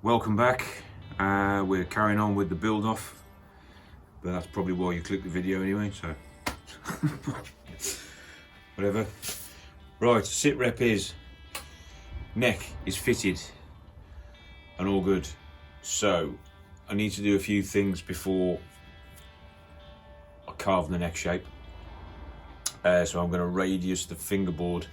Welcome back. We're carrying on with the build off, but that's probably why you clicked the video anyway, so whatever. Right, sit rep is neck is fitted and all good, so I need to do a few things before I carve the neck shape. So I'm going to radius the fingerboard,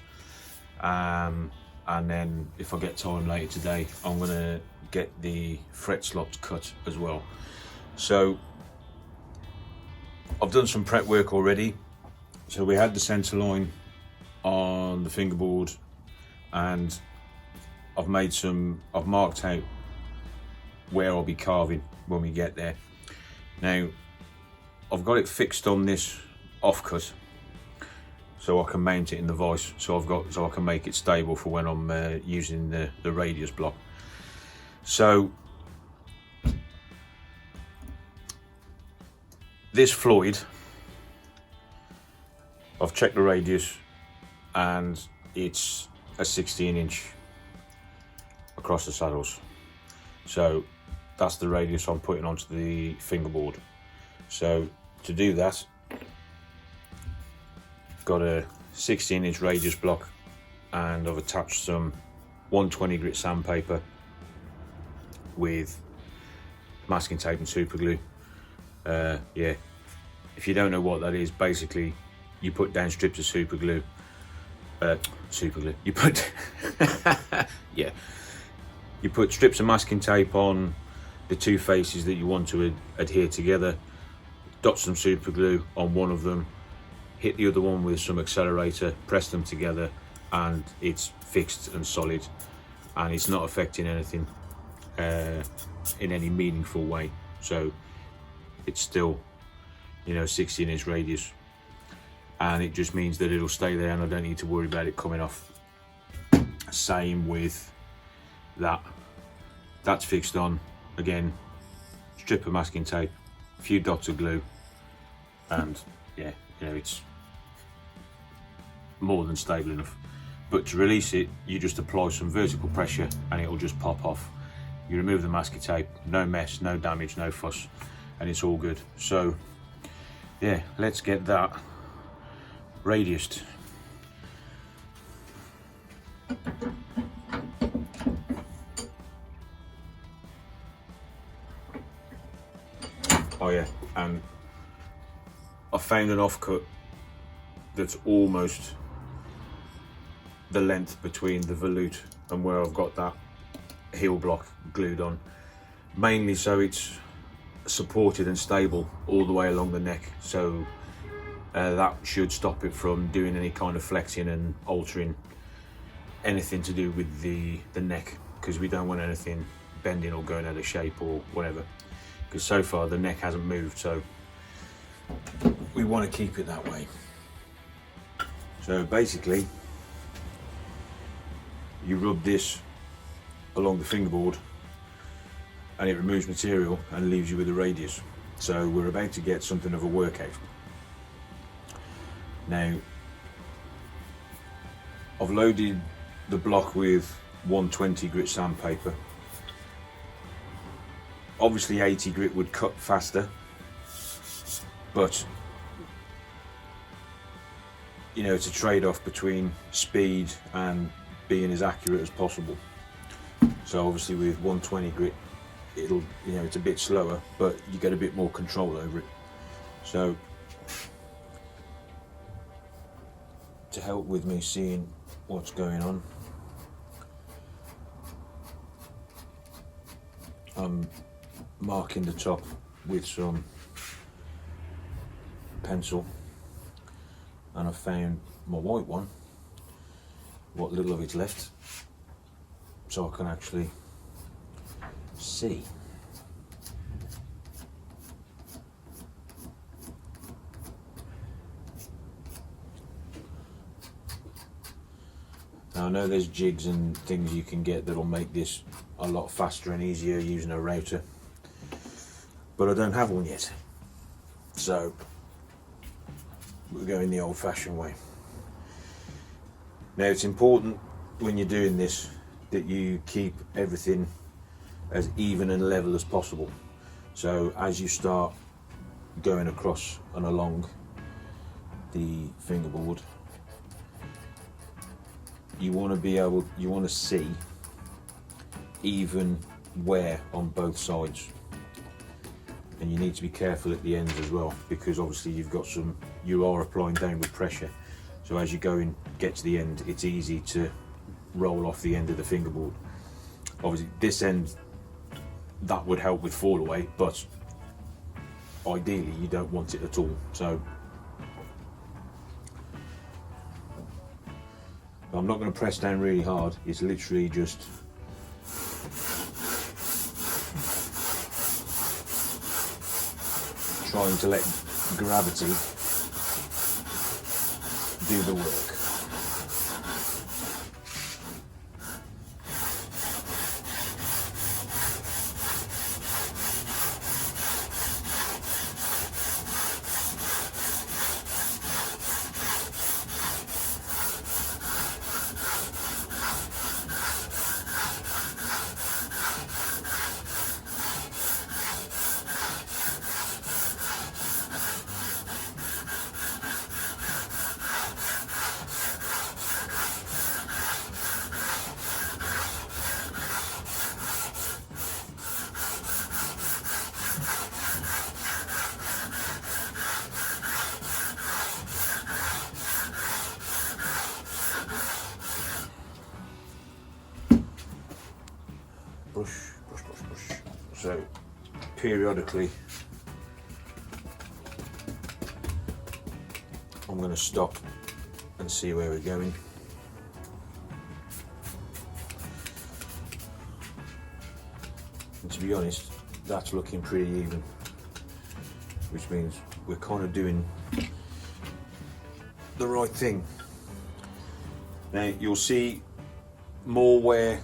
and then if I get time later today, I'm going to get the fret slots cut as well. So I've done some prep work already. So we had the centre line on the fingerboard, and I've marked out where I'll be carving when we get there. Now I've got it fixed on this offcut, so I can mount it in the vise, so I can make it stable for when I'm using the radius block. So this Floyd, I've checked the radius and it's a 16" across the saddles. So that's the radius I'm putting onto the fingerboard. So to do that, got a 16" radius block, and I've attached some 120 grit sandpaper with masking tape and super glue. Yeah, if you don't know what that is, basically you put down strips of super glue. You put yeah, you put strips of masking tape on the two faces that you want to adhere together, dot some super glue on one of them, hit the other one with some accelerator, press them together, and it's fixed and solid, and it's not affecting anything in any meaningful way. So it's still, 16" radius, and it just means that it'll stay there and I don't need to worry about it coming off. Same with that's fixed on. Again, strip of masking tape, a few dots of glue, and yeah, it's more than stable enough. But to release it, you just apply some vertical pressure and it'll just pop off. You remove the masking tape, no mess, no damage, no fuss, and it's all good. So yeah, let's get that radiused. Oh yeah, and I found an offcut that's almost the length between the volute and where I've got that heel block glued on, mainly so it's supported and stable all the way along the neck. So that should stop it from doing any kind of flexing and altering anything to do with the neck, because we don't want anything bending or going out of shape or whatever, because so far the neck hasn't moved, so we want to keep it that way. So basically you rub this along the fingerboard and it removes material and leaves you with a radius. So we're about to get something of a workout. Now I've loaded the block with 120 grit sandpaper. Obviously 80 grit would cut faster, but it's a trade-off between speed and being as accurate as possible. So obviously with 120 grit, it'll, it's a bit slower, but you get a bit more control over it. So to help with me seeing what's going on, I'm marking the top with some pencil, and I found my white one, what little of it's left, so I can actually see. Now I know there's jigs and things you can get that'll make this a lot faster and easier using a router, but I don't have one yet, so we're going the old-fashioned way. Now it's important when you're doing this that you keep everything as even and level as possible. So as you start going across and along the fingerboard, you want to see even wear on both sides, and you need to be careful at the ends as well, because obviously you are applying downward pressure, so as you get to the end, it's easy to roll off the end of the fingerboard. Obviously this end, that would help with fall away, but ideally you don't want it at all. So I'm not going to press down really hard, it's literally just trying to let gravity do the work. Brush, brush, brush, brush. So periodically I'm going to stop and see where we're going. And to be honest, that's looking pretty even, which means we're kind of doing the right thing. Now you'll see more wear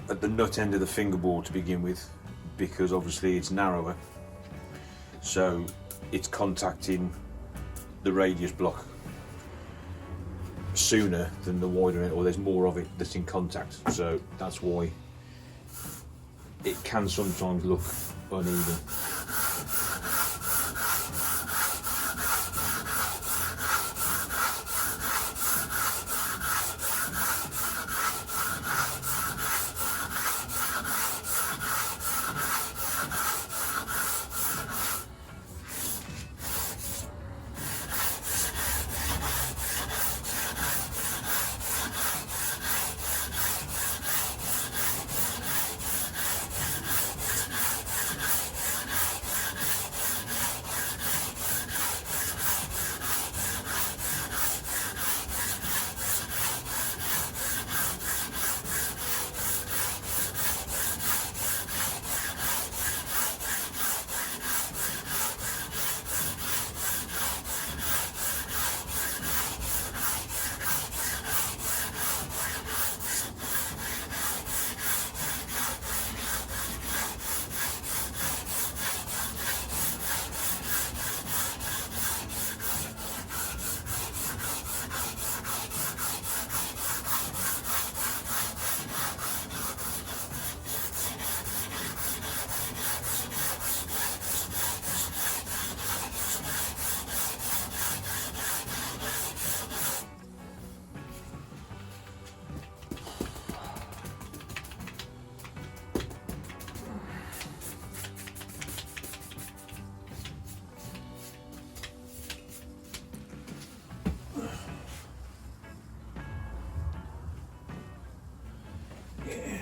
at the nut end of the fingerboard to begin with, because obviously it's narrower, so it's contacting the radius block sooner than the wider end, or there's more of it that's in contact, so that's why it can sometimes look uneven.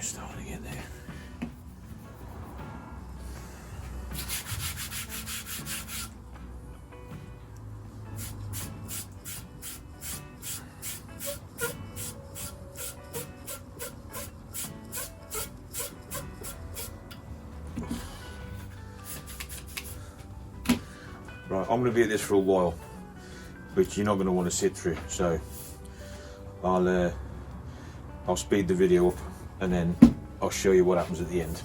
Starting to get there. Right, I'm going to be at this for a while, which you're not going to want to sit through, so I'll speed the video up and then I'll show you what happens at the end.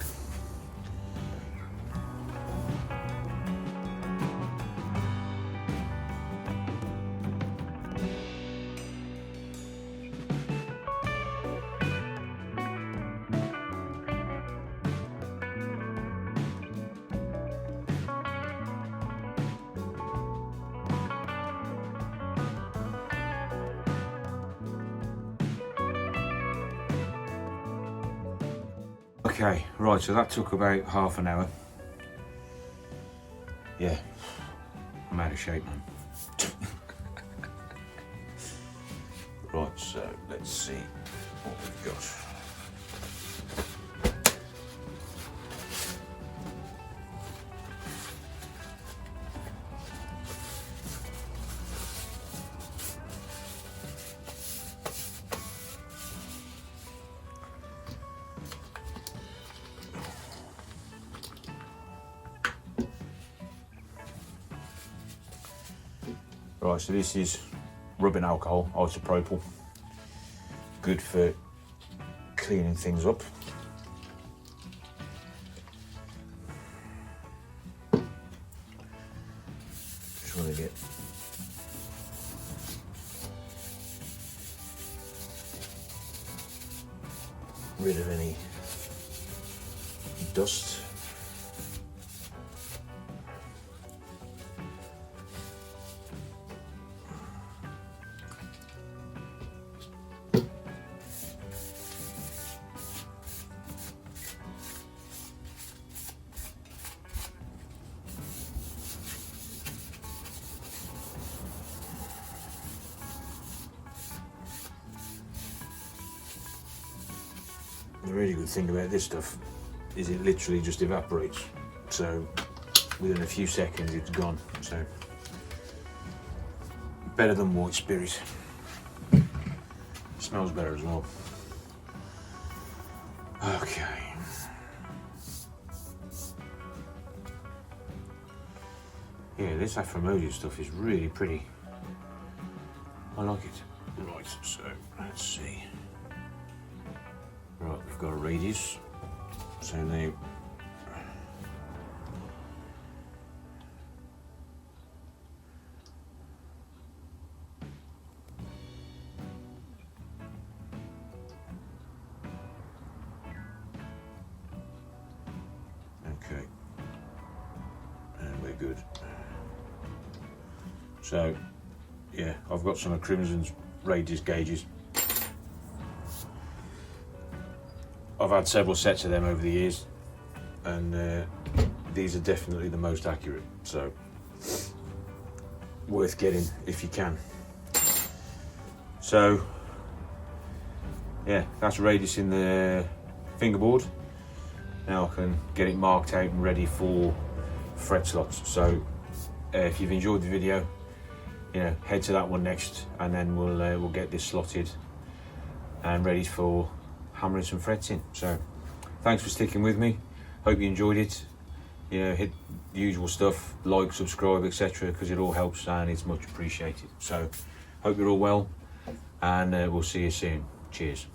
Okay, right, so that took about half an hour. Yeah, I'm out of shape, man. Right, so let's see what we've got. Right, so this is rubbing alcohol, isopropyl. Good for cleaning things up. Just want to get rid of any dust. The really good thing about this stuff is it literally just evaporates. So within a few seconds it's gone. So better than white spirit. Smells better as well. Okay. Yeah, this Afromodia stuff is really pretty. I like it. Right, so let's see. Right, we've got a radius, so now okay, and we're good. So yeah, I've got some of Crimson's radius gauges. I've had several sets of them over the years, and these are definitely the most accurate, so worth getting if you can. So yeah, that's radius in the fingerboard. Now I can get it marked out and ready for fret slots. So if you've enjoyed the video, head to that one next, and then we'll get this slotted and ready for hammering some frets in. So thanks for sticking with me. Hope you enjoyed it. Hit the usual stuff, like, subscribe, etc., because it all helps and it's much appreciated. So hope you're all well, and we'll see you soon. Cheers.